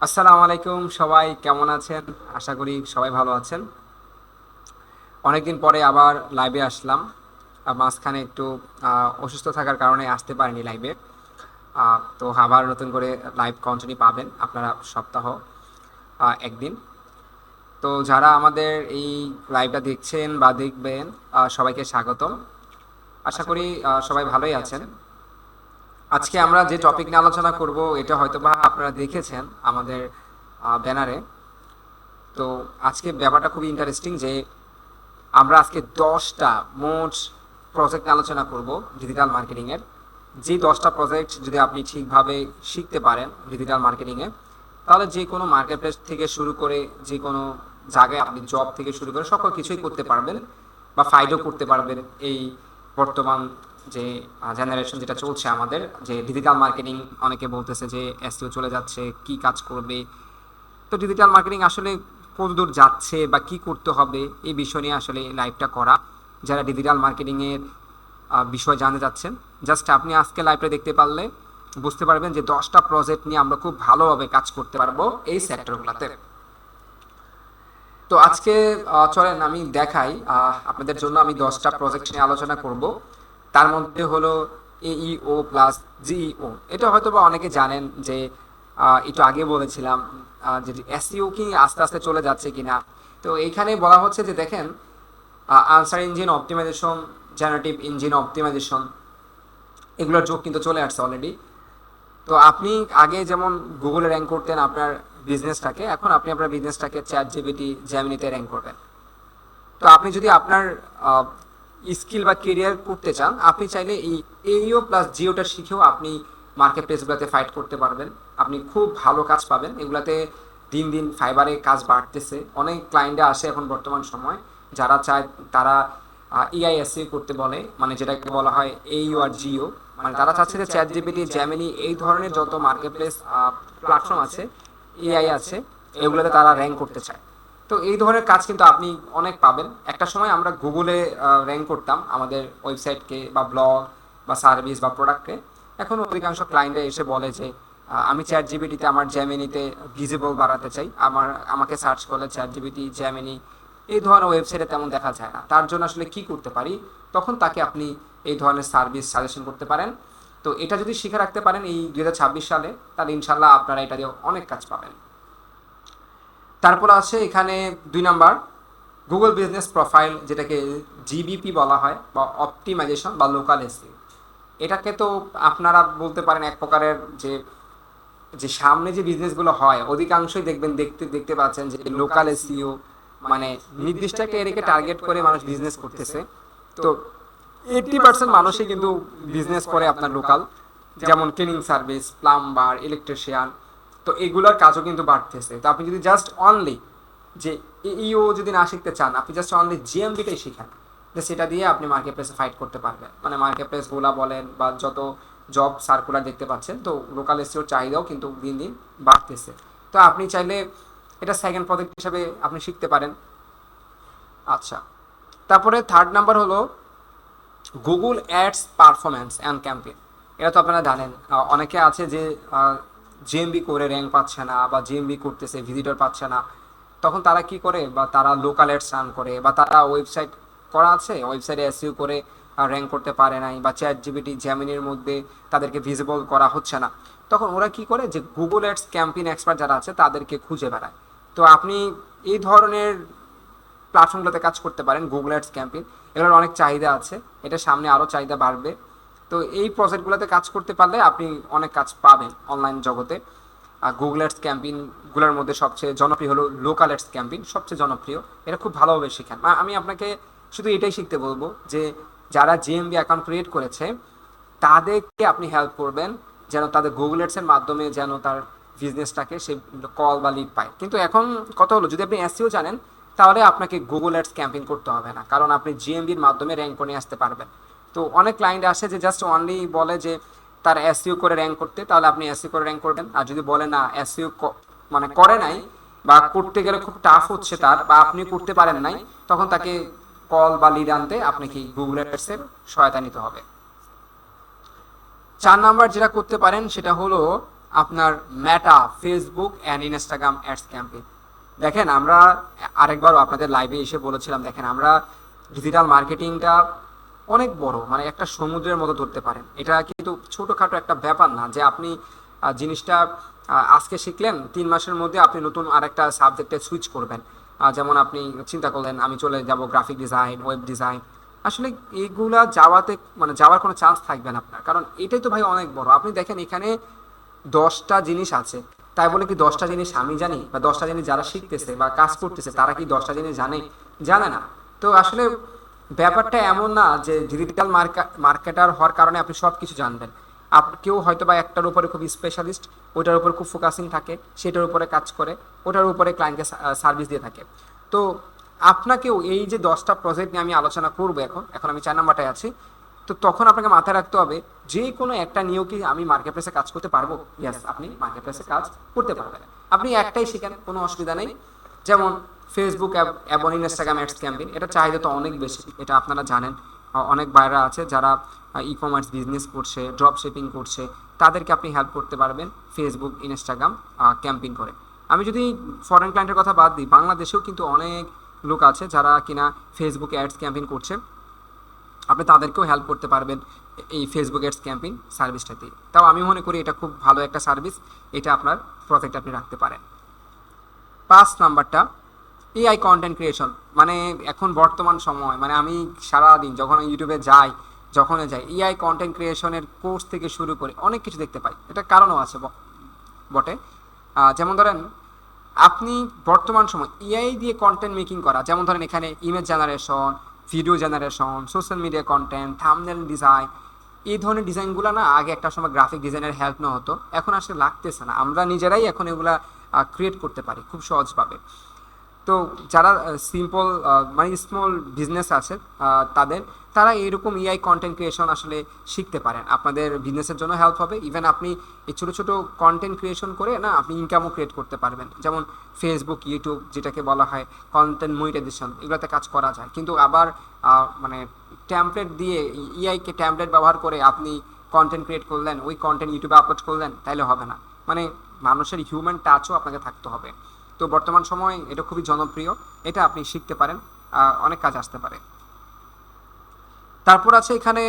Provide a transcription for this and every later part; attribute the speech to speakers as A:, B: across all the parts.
A: আসসালামু আলাইকুম, সবাই কেমন আছেন? আশা করি সবাই ভালো আছেন। অনেকদিন পরে আবার লাইভে আসলাম। মাঝখানে একটু অসুস্থ থাকার কারণে আসতে পারিনি লাইভে। তো আবার নতুন করে লাইভ কন্টিনিউ পাবেন আপনারা সপ্তাহ একদিন। তো যারা আমাদের এই লাইভটা দেখছেন বা দেখবেন, সবাইকে স্বাগতম। আশা করি সবাই ভালোই আছেন। আজকে আমরা যে টপিক নিয়ে আলোচনা করব এটা হয়তোবা আপনারা দেখেছেন আমাদের ব্যানারে। তো আজকে ব্যাপারটা খুবই ইন্টারেস্টিং যে আমরা আজকে 10টা মোট প্রজেক্ট আলোচনা করব ডিজিটাল মার্কেটিংয়ের। যে 10টা প্রজেক্ট যদি আপনি ঠিকভাবে শিখতে পারেন ডিজিটাল মার্কেটিংয়ে, তাহলে যে কোনো মার্কেট প্লেস থেকে শুরু করে যে কোনো জায়গায় আপনি জব থেকে শুরু করে সকল কিছুই করতে পারবেন বা ফাইডও করতে পারবেন। এই বর্তমান যে জেনারেশন যেটা চলছে আমাদের, যে ডিজিটাল মার্কেটিং অনেকে বলতেছে যে এসইও চলে যাচ্ছে, কি কাজ করবে। তো ডিজিটাল মার্কেটিং আসলে কতদূর যাচ্ছে বা কি করতে হবে এই বিষয় নিয়ে আসলে লাইভটা করা। যারা ডিজিটাল মার্কেটিংয়ের বিষয় জানতে চাচ্ছেন, জাস্ট আপনি আজকে লাইভটা দেখতে পারলে বুঝতে পারবেন যে 10টা প্রজেক্ট নিয়ে আমরা খুব ভালোভাবে কাজ করতে পারবো এই সেক্টরগুলোতে। তো আজকে চলেন আমি দেখাই আপনাদের জন্য। আমি 10টা প্রজেক্ট নিয়ে আলোচনা করব। তার মধ্যে হলো এইও প্লাস জিইও। এটা হয়তো বা অনেকে জানেন যে একটু আগে বলেছিলাম যে এসইও কি আস্তে আস্তে চলে যাচ্ছে কিনা। তো এইখানে বলা হচ্ছে যে দেখেন, answer engine optimisation, generative engine optimisation, এগুলোর যুগ কিন্তু চলে আসছে অলরেডি। তো আপনি আগে যেমন গুগলে র্যাঙ্ক করতেন আপনার বিজনেসটাকে, এখন আপনি আপনার বিজনেসটাকে চ্যাট জিপিটি, জেমিনিতে র্যাঙ্ক করবেন। তো আপনি যদি আপনার স্কিল বা কেরিয়ার করতে চান, আপনি চাইলে এই এইও প্লাস জিওটা শিখেও আপনি মার্কেট প্লেসগুলোতে ফাইট করতে পারবেন। আপনি খুব ভালো কাজ পাবেন এগুলাতে। দিন দিন ফাইবারে কাজ বাড়তেছে, অনেক ক্লায়েন্টে আসে এখন বর্তমান সময় যারা চায় তারা ইআইএসসি করতে বলে, মানে যেটাকে বলা হয় এইও আর জিও। মানে তারা চাচ্ছে যে চ্যাট জিপিটি, জেমিনি এই ধরনের যত মার্কেট প্লেস প্ল্যাটফর্ম আছে, এআই আছে, এগুলোতে তারা র্যাঙ্ক করতে চায়। তো এই ধরনের কাজ কিন্তু আপনি অনেক পাবেন। একটা সময় আমরা গুগলে র্যাঙ্ক করতাম আমাদের ওয়েবসাইটকে বা ব্লগ বা সার্ভিস বা প্রোডাক্টকে। এখন অধিকাংশ ক্লায়েন্টে এসে বলে যে আমি চ্যাট জিপিটিতে আমার জ্যামিনিতে ভিজিবল বাড়াতে চাই, আমাকে সার্চ করলে চ্যাট জিপিটি, জ্যামিনি এই ধরনের ওয়েবসাইটে তেমন দেখা যায় না। তার জন্য আসলে কি করতে পারি, তখন তাকে আপনি এই ধরনের সার্ভিস সাজেশন করতে পারেন। তো এটা যদি শিখে রাখতে পারেন এই 2026 সালে, তাহলে ইনশাল্লাহ আপনারা এটা দিয়ে অনেক কাজ পাবেন। তারপর আছে এখানে 2 নাম্বার, গুগল বিজনেস প্রোফাইল, যেটাকে জিবিপি বলা হয়, বা অপটিমাইজেশন বা লোকাল এসইও। এটাকে তো আপনারা বলতে পারেন এক প্রকারের যে যে সামনে যে বিজনেসগুলো হয় অধিকাংশই দেখবেন, দেখতে দেখতে পাচ্ছেন যে লোকাল এসইও, মানে নির্দিষ্ট একটা এরিয়াকে টার্গেট করে মানুষ বিজনেস করতেছে। তো 80% মানুষই কিন্তু বিজনেস করে আপনার লোকাল, যেমন ক্লিনিং সার্ভিস, প্লাম্বার, ইলেকট্রিশিয়ান। তো এগুলোর কাজও কিন্তু বাড়তেছে। তো আপনি যদি জাস্ট অনলি যে ইও যদি না শিখতে চান, আপনি জাস্ট অনলি জিএমবিটাই শিখেন, যে সেটা দিয়ে আপনি মার্কেট প্লেসে ফাইট করতে পারবেন। মানে মার্কেট প্লেসগুলো বলেন বা যত জব সার্কুলার দেখতে পাচ্ছেন, তো লোকাল এসিওর চাহিদাও কিন্তু দিন দিন বাড়তেছে। তো আপনি চাইলে এটা সেকেন্ড প্রজেক্ট হিসাবে আপনি শিখতে পারেন। আচ্ছা, তারপরে 3rd নাম্বার হলো Google ads performance and campaign. এটা তো আপনারা জানেন, অনেকে আছে যে জিএমবি করে র্যাঙ্ক পাচ্ছে না বা জিএমবি করতেছে ভিজিটর পাচ্ছে না। তখন তারা কি করে, বা তারা লোকাল অ্যাডস রান করে, বা তারা ওয়েবসাইট করা আছে, ওয়েবসাইটে এসইও করে র্যাঙ্ক করতে পারে নাই, বা চ্যাট জিপিটি, জ্যামিনির মধ্যে তাদেরকে ভিজিবল করা হচ্ছে না। তখন ওরা কি করে, যে গুগল অ্যাডস ক্যাম্পেইন এক্সপার্ট যারা আছে তাদেরকে খুঁজে বেড়ায়। তো আপনি এই ধরনের প্ল্যাটফর্মগুলোতে কাজ করতে পারেন। গুগল অ্যাডস ক্যাম্পেইন, এগুলোর অনেক চাহিদা আছে, এটা সামনে আরও চাহিদা বাড়বে। তো এই প্রজেক্টগুলোতে কাজ করতে পারলে আপনি অনেক কাজ পাবেন অনলাইন জগতে। গুগল অ্যাডস ক্যাম্পেইনগুলোর মধ্যে সবচেয়ে জনপ্রিয় হলো লোকাল অ্যাডস ক্যাম্পেইন, সবচেয়ে জনপ্রিয়। এটা খুব ভালোভাবে শেখেন। আমি আপনাকে শুধু এটাই শিখতে বলবো যে যারা জিএমবি অ্যাকাউন্ট ক্রিয়েট করেছে তাদেরকে আপনি হেল্প করবেন, যেন তাদের গুগল অ্যাডসের মাধ্যমে যেন তার বিজনেসটাকে সে কল বা লিড পায়। কিন্তু এখন কথা হলো, যদি আপনি এসইও জানেন, তাহলে আপনাকে গুগল অ্যাডস ক্যাম্পেইন করতে হবে না, কারণ আপনি জিএমবির মাধ্যমে র্যাঙ্ক করে আসতে পারবেন। তো অনেক ক্লায়েন্ট আসে যে জাস্ট অনলি বলে যে তার এসইও করে র্যাঙ্ক করতে, তাহলে আপনি এসইও করে র্যাঙ্ক করবেন। আর যদি বলে না এসইও মানে করে নাই বা করতে গেলে খুব টাফ হচ্ছে তার, বা আপনি করতে পারেন নাই, তখন তাকে কল বা লিড আনতে আপনাকে গুগল অ্যাডসের সহায়তা নিতে হবে। 4 নাম্বার যেটা করতে পারেন সেটা হলো আপনার Meta, Facebook and Instagram ads campaign. দেখেন আমরা আরেকবারও আপনাদের লাইভে এসে বলেছিলাম, দেখেন আমরা ডিজিটাল মার্কেটিংটা অনেক বড়, মানে একটা সমুদ্রের মতো ধরতে পারেন। এটা কিন্তু ছোটোখাটো একটা ব্যাপার না যে আপনি জিনিসটা আজকে শিখলেন, 3 মাসের মধ্যে আপনি নতুন আরেকটা সাবজেক্টে সুইচ করবেন। যেমন আপনি চিন্তা করলেন আমি চলে যাব গ্রাফিক ডিজাইন, ওয়েব ডিজাইন। আসলে এইগুলা যাওয়াতে মানে যাওয়ার কোনো চান্স থাকবে না আপনার, কারণ এটাই তো ভাই অনেক বড়। আপনি দেখেন এখানে 10টা জিনিস আছে, তাই বলে কি 10টা জিনিস আমি জানি, বা 10টা জিনিস যারা শিখতেছে বা কাজ করতেছে তারা কি 10টা জিনিস জানে? জানে না। তো আসলে ব্যাপারটা এমন না যে ডিজিটাল মার্কেটার হওয়ার কারণে আপনি সব কিছু জানবেন। কেউ হয়তো বা একটার উপরে খুব স্পেশালিস্ট, ওইটার উপরে খুব ফোকাসিং থাকে, সেটার উপরে কাজ করে, ওটার উপরে ক্লায়েন্টকে সার্ভিস দিয়ে থাকে। তো আপনাকেও এই যে 10টা প্রজেক্ট নিয়ে আমি আলোচনা করবো, এখন আমি 4 নাম্বারটায় আছি। তো তখন আপনাকে মাথায় রাখতে হবে যে কোনো একটা নিয়েও কি আমি মার্কেট প্লেসে কাজ করতে পারবো? ইয়েস, আপনি মার্কেট প্লেসে কাজ করতে পারবেন। আপনি একটাই শিখেন, কোনো অসুবিধা নেই। যেমন ফেসবুক এবং ইনস্টাগ্রাম অ্যাডস ক্যাম্পেইন, এটা চাহিদা তো অনেক বেশি, এটা আপনারা জানেন। অনেক বাইরা আছে যারা ই কমার্স বিজনেস করছে, ড্রপ শিপিং করছে, তাদেরকে আপনি হেল্প করতে পারবেন ফেসবুক ইনস্টাগ্রাম ক্যাম্পেইন করে। আমি যদি ফরেন ক্লায়েন্টের কথা বাদ দিই, বাংলাদেশেও কিন্তু অনেক লোক আছে যারা কিনা ফেসবুকে অ্যাডস ক্যাম্পেইন করছে, আপনি তাদেরকেও হেল্প করতে পারবেন এই ফেসবুক অ্যাডস ক্যাম্পেইন সার্ভিসটাতে। তাও আমি মনে করি এটা খুব ভালো একটা সার্ভিস, এটা আপনার প্রজেক্টে আপনি রাখতে পারেন। 5 নাম্বারটা এআই কন্টেন্ট ক্রিয়েশন। মানে এখন বর্তমান সময়, মানে আমি সারাদিন যখন ইউটিউবে যাই, এআই কন্টেন্ট ক্রিয়েশনের কোর্স থেকে শুরু করে অনেক কিছু দেখতে পাই। এটা কারণও আছে বটে। যেমন ধরেন আপনি বর্তমান সময় এআই দিয়ে কন্টেন্ট মেকিং করা, যেমন ধরেন এখানে image generation, video generation, social media content, thumbnail design, এই ধরনের ডিজাইনগুলো না আগে একটা সময় গ্রাফিক ডিজাইনের হেল্প নেওয়া হতো, এখন আসলে লাগতেছে না, আমরা নিজেরাই এখন এগুলা ক্রিয়েট করতে পারি খুব সহজভাবে। তো যারা সিম্পল মানে স্মল বিজনেস আছে তারা এইরকম এআই কন্টেন্ট ক্রিয়েশন আসলে শিখতে পারেন, আপনাদের বিজনেসের জন্য হেল্প হবে। ইভেন আপনি এই ছোটো ছোটো কন্টেন্ট ক্রিয়েশন করে না আপনি ইনকামও ক্রিয়েট করতে পারবেন। যেমন ফেসবুক, ইউটিউব যেটাকে বলা হয় কন্টেন্ট মনিটাইজেশন, এগুলোতে কাজ করা যায়। কিন্তু আবার মানে ট্যাম্পলেট দিয়ে, এআইকে ট্যাম্পলেট ব্যবহার করে আপনি কন্টেন্ট ক্রিয়েট করলেন, ওই কন্টেন্ট ইউটিউবে আপলোড করলেন, তাইলে হবে না। মানে মানুষের হিউম্যান টাচও আপনাকে থাকতে হবে। তো বর্তমান সময় এটা খুবই জনপ্রিয়, এটা আপনি শিখতে পারেন, অনেক কাজ আসতে পারে। তারপর আছে এখানে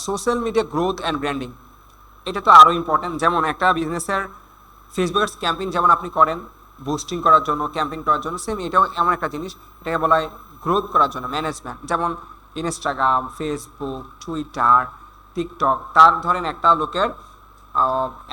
A: social media growth and branding, এটা তো আরও ইম্পর্ট্যান্ট। যেমন একটা বিজনেসের ফেসবুকের ক্যাম্পেইন যেমন আপনি করেন বুস্টিং করার জন্য, ক্যাম্পেইন করার জন্য, সেম এটাও এমন একটা জিনিস, এটাকে বলা হয় গ্রোথ করার জন্য ম্যানেজমেন্ট। যেমন ইনস্টাগ্রাম, ফেসবুক, টুইটার, টিকটক, তার ধরেন একটা লোকের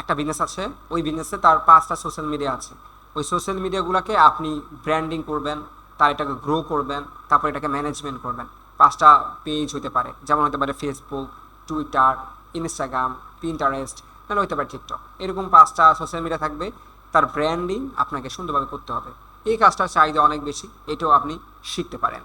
A: একটা বিজনেস আছে, ওই বিজনেসে তার 5টা সোশ্যাল মিডিয়া আছে। ওই সোশ্যাল মিডিয়াগুলোকে আপনি ব্র্যান্ডিং করবেন, তার এটাকে গ্রো করবেন, তারপর এটাকে ম্যানেজমেন্ট করবেন। 5টা পেজ হতে পারে, যেমন হতে পারে ফেসবুক, টুইটার, ইনস্টাগ্রাম, পিন্টারেস্ট, নাহলে হতে পারে টিকটক। এরকম 5টা সোশ্যাল মিডিয়া থাকবে, তার ব্র্যান্ডিং আপনাকে সুন্দরভাবে করতে হবে। এই কাজটার চাহিদা অনেক বেশি, এটাও আপনি শিখতে পারেন।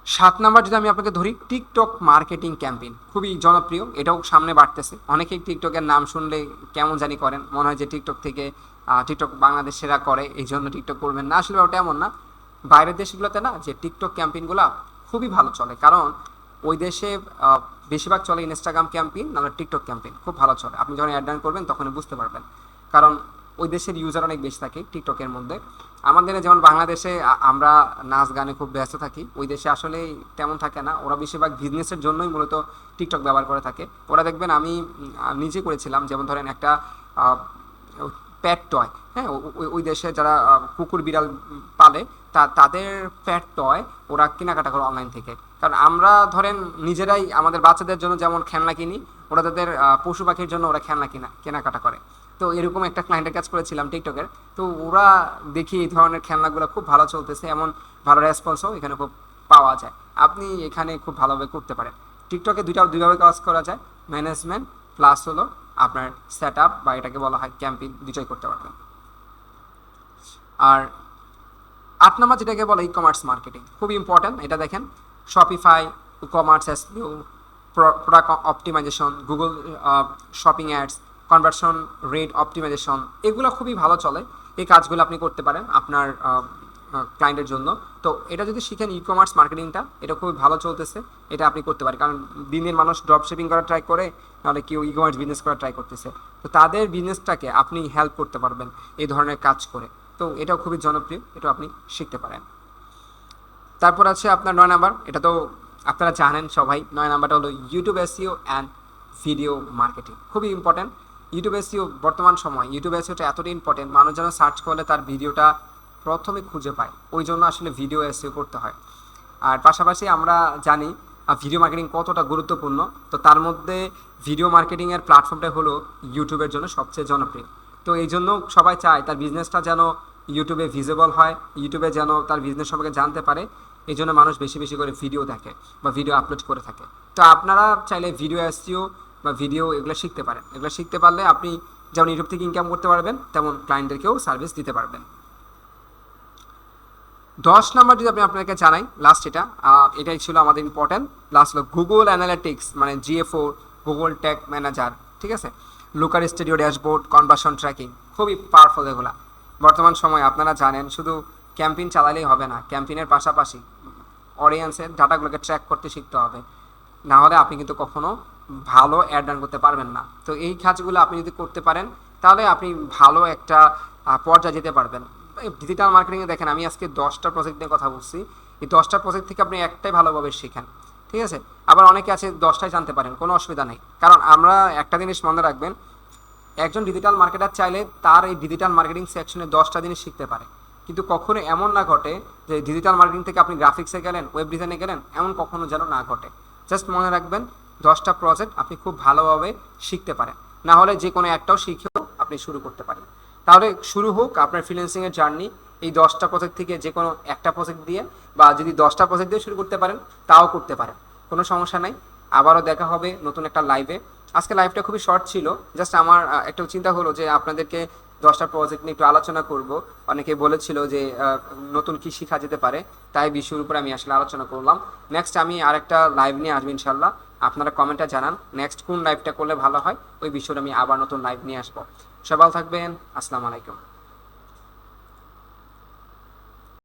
A: 7 নাম্বার যদি আমি আপনাকে ধরি, টিকটক মার্কেটিং ক্যাম্পেইন, খুবই জনপ্রিয়, এটাও সামনে বাড়তেছে। অনেকেই টিকটকের নাম শুনলে কেমন জানি করেন, মনে হয় যে টিকটক বাংলাদেশ সেরা করে, এই জন্য টিকটক করবেন না। আসলে ওটা এমন না। বাইরের দেশগুলোতে না যে টিকটক ক্যাম্পেইনগুলো খুবই ভালো চলে, কারণ ওই দেশে বেশিরভাগ চলে ইনস্টাগ্রাম ক্যাম্পেইন, নাহলে টিকটক ক্যাম্পেইন খুব ভালো চলে। আপনি যখন অ্যাড রান করবেন তখনই বুঝতে পারবেন, কারণ ওই দেশের ইউজার অনেক বেশি থাকে টিকটকের মধ্যে। আমাদের যেমন বাংলাদেশে আমরা নাচ গানে খুব ব্যস্ত থাকি, ওই দেশে আসলে তেমন থাকে না। ওরা বেশিরভাগ বিজনেসের জন্যই মূলত টিকটক ব্যবহার করে থাকে। ওরা দেখবেন আমি নিজে করেছিলাম, যেমন ধরেন একটা প্যাট টয়, হ্যাঁ, ওই দেশে যারা কুকুর বিড়াল পালে তাদের প্যাট টয় ওরা কেনাকাটা করে অনলাইন থেকে। কারণ আমরা ধরেন নিজেরাই আমাদের বাচ্চাদের জন্য যেমন খেলনা কিনি, ওরা তাদের পশু পাখির জন্য ওরা খেলনা কেনাকাটা করে। তো এরকম একটা ক্লায়েন্টের কাজ করেছিলাম টিকটকের। তো ওরা দেখি এই ধরনের খেলনাগুলো খুব ভালো চলতেছে, এমন ভালো রেসপন্সও এখানে খুব পাওয়া যায়। আপনি এখানে খুব ভালোভাবে করতে পারেন। টিকটকে দুইভাবে কাজ করা যায়, ম্যানেজমেন্ট প্লাস হলো আপনার সেট আপ, বা এটাকে বলা হয় ক্যাম্পেইন, দুটোই করতে পারবেন। আর 8 নাম্বার যেটাকে বলে ই কমার্স মার্কেটিং, খুব ইম্পর্ট্যান্ট। এটা দেখেন Shopify, e commerce SEO, product optimisation, Google shopping ads, conversion rate optimisation, এগুলো খুবই ভালো চলে। এই কাজগুলো আপনি করতে পারেন আপনার ক্লায়েন্টের জন্য। তো এটা যদি শিখেন ই কমার্স মার্কেটিংটা, এটা খুবই ভালো চলতেছে, এটা আপনি করতে পারেন। কারণ দিনের মানুষ ড্রপ শিপিং করা ট্রাই করে, নাহলে কেউ ই কমার্স বিজনেস করা ট্রাই করতেছে। তো তাদের বিজনেসটাকে আপনি হেল্প করতে পারবেন এই ধরনের কাজ করে। তো এটাও খুবই জনপ্রিয়, এটা আপনি শিখতে পারেন। তারপর আছে আপনার 9 নাম্বার, এটা তো আপনারা জানেন সবাই। 9 নাম্বারটা হলো YouTube SEO and video marketing. খুবই ইম্পর্ট্যান্ট ইউটিউব এসইও। বর্তমান সময় ইউটিউব এসইওটা এতটাই ইম্পর্টেন্ট, মানুষ যেন সার্চ করলে তার ভিডিওটা প্রথমে খুঁজে পায়, ওই জন্য আসলে ভিডিও এসইও করতে হয়। আর পাশাপাশি আমরা জানি ভিডিও মার্কেটিং কতটা গুরুত্বপূর্ণ। তো তার মধ্যে ভিডিও মার্কেটিংয়ের প্ল্যাটফর্মটা হলো ইউটিউবের জন্য সবচেয়ে জনপ্রিয়। তো এই জন্য সবাই চায় তার বিজনেসটা যেন ইউটিউবে ভিজিবল হয়, ইউটিউবে যেন তার বিজনেস সম্পর্কে জানতে পারে। এই জন্য মানুষ বেশি বেশি করে ভিডিও দেখে বা ভিডিও আপলোড করে থাকে। তো আপনারা চাইলে ভিডিও এসইও বা ভিডিও এগুলো শিখতে পারেন। এগুলো শিখতে পারলে আপনি যেমন ইউটিউব থেকে ইনকাম করতে পারবেন, তেমন ক্লায়েন্টদেরকেও সার্ভিস দিতে পারবেন। 10 নাম্বার যদি আপনি আপনাকে জানাই, লাস্ট এটাই ছিল আমাদের ইম্পর্টেন্ট। লাস্ট হলো গুগল অ্যানালিটিক্স, মানে GA4, গুগল ট্যাগ ম্যানেজার, ঠিক আছে। লুকার স্টুডিও ড্যাশবোর্ড, কনভার্সন ট্র্যাকিং, খুবই পাওয়ারফুল এগুলা। বর্তমান সময়ে আপনারা জানেন শুধু ক্যাম্পেইন চালালেই হবে না, ক্যাম্পেইনের পাশাপাশি অডিয়েন্সের ডাটাগুলোকে ট্র্যাক করতে শিখতে হবে, না হলে আপনি কিন্তু কখনো ভালো অ্যাড রান করতে পারবেন না। তো এই কাজগুলো আপনি যদি করতে পারেন, তাহলে আপনি ভালো একটা পর্যায়ে যেতে পারবেন। ডিজিটাল মার্কেটিংয়ে দেখেন, আমি আজকে 10টা প্রজেক্ট নিয়ে কথা বলছি। এই 10টা প্রজেক্ট থেকে আপনি একটাই ভালোভাবে শিখেন, ঠিক আছে। আবার অনেকে আছে 10টাই জানতে পারেন, কোনো অসুবিধা নেই। কারণ আমরা একটা জিনিস মনে রাখবেন, একজন ডিজিটাল মার্কেটার চাইলে তার এই ডিজিটাল মার্কেটিং সেকশনে 10টা জিনিস শিখতে পারে। কিন্তু কখনো এমন না ঘটে যে ডিজিটাল মার্কেটিং থেকে আপনি গ্রাফিক্সে গেলেন, ওয়েব ডিজাইনে গেলেন, এমন কখনো যেন না ঘটে। জাস্ট মনে রাখবেন 10টা প্রজেক্ট আপনি খুব ভালোভাবে শিখতে পারেন, না হলে যে কোনো একটাও শিখেও আপনি শুরু করতে পারেন। তাহলে শুরু হোক আপনার ফ্রিল্যান্সিংয়ের জার্নি এই 10টা প্রজেক্ট থেকে যে কোনো একটা প্রজেক্ট দিয়ে, বা যদি 10টা প্রজেক্ট দিয়ে শুরু করতে পারেন তাও করতে পারেন, কোনো সমস্যা নাই। আবারও দেখা হবে নতুন একটা লাইভে। আজকে লাইভটা খুবই শর্ট ছিল, জাস্ট আমার একটা চিন্তা হলো যে আপনাদেরকে 10টা প্রজেক্ট নিয়ে একটু আলোচনা করব। অনেকে বলেছিল যে নতুন কী শেখা যেতে পারে, তাই বিষয়ের উপরে আমি আসলে আলোচনা করলাম। নেক্সট আমি আরেকটা লাইভ নিয়ে আসবো ইনশাল্লাহ। আপনারা কমেন্টে জানান নেক্সট কোন লাইভটা করলে ভালো হয়, ওই বিষয়ে আমি আবার নতুন লাইভ নিয়ে আসবো। সবাই ভালো থাকবেন, আসসালামু আলাইকুম।